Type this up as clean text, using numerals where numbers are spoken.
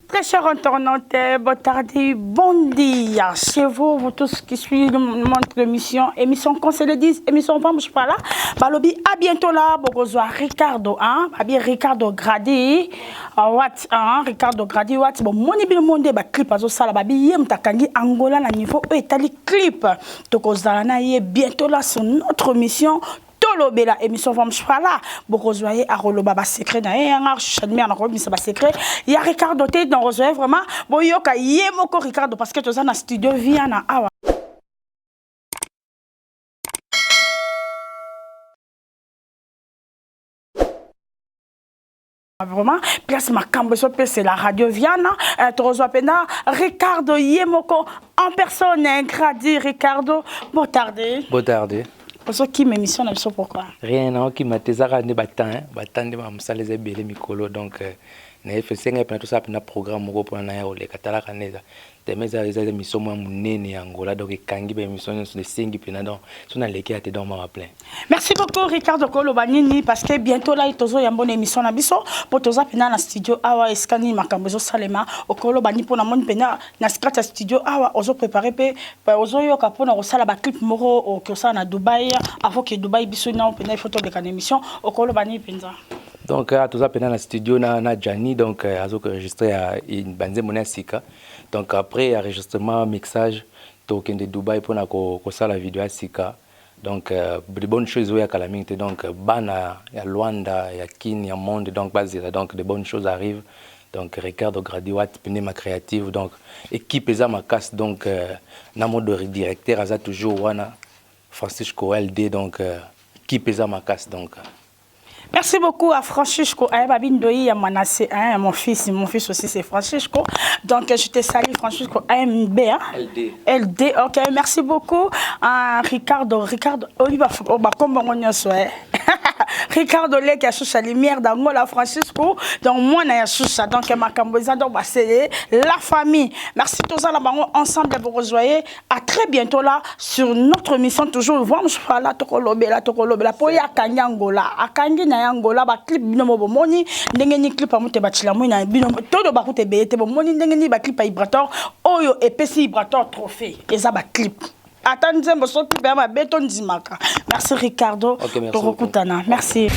Très chers internautes, bon dia chez vous, vous tous qui suivez notre émission qu'on se le dise, émission Femme, je suis pas là. Balobi, à bientôt là, Bogozoa Ricardo, hein, bien Ricardo Gradi, Ricardo Gradi, bon, mon ibil monde, clip, azo sala, babi, yem takangi Angola, na niveau, etali clip, tokozala na ye bientôt là sur notre mission. Bela émission Femme là beaucoup zoyer à roloba ba secret na yanga chadmer na robi ça ba secret ya Ricardo té dans rejoindre vraiment boyoka yemoko Ricardo parce que toza na studio Viana awa vraiment place ma cambo c'est la radio Viana tu rejoins pena Ricardo yemoko en personne Gradi Ricardo bon tardé parce qui m'émission n'a pas pourquoi rien non qui m'a tésara ne batan de ma salle les belé mikolo donc na fait 5 tout ça na programme moko pour na ya le katala kaneza de mes émissions moi munene Angola donc kangi ba émission sur les 5 pena donc sur na leki ate donc ma plein. Merci beaucoup Ricardo Kolobanini parce que bientôt là tozo ya bonne émission na biso pour toza pena na studio awa eskani makambo zo salema okolobani pour na mon pena na skata studio awa ozo préparer pe ozo yoka pour na osala ba clip moko o kosa na Dubaï avant que Dubaï biso na pena photo de kan émission okolobani penza. Donc tout ça pendant le studio na Jani donc azo enregistré à une banze mona sika donc après enregistrement mixage token de Dubaï pour na ko sala vidéo à sika donc de bonnes choses ya calamité donc bana ya Luanda ya Kin ya monde donc basé donc de bonnes choses arrivent donc Ricardo Gradiwat Pinema créative donc équipe eza ma casse donc na mode directeur aza toujours wana Francisco LD donc équipe eza ma casse donc. Merci beaucoup à Francisco. Mon fils aussi c'est Francisco. Donc je te salue Francisco AMB. Hein? LD. Ok, merci beaucoup à Ricardo. Ricardo Lek a sous sa lumière d'Angola Francisco. Donc moi na sous ça donc ma camboisa donc c'est la famille. Merci tous à la ensemble pour rejoindre. À très bientôt là sur notre mission toujours voir je là tokolobela pour ya Angola. Akangi na Angola ba clip binomo bomoni ndenge ni clip amote batila mo na binomo todo ba kote bete bomoni ndenge ni ba clip vibrator oyo epesi vibrator trophée eza ba clip. Attendez, merci Ricardo. Okay, merci.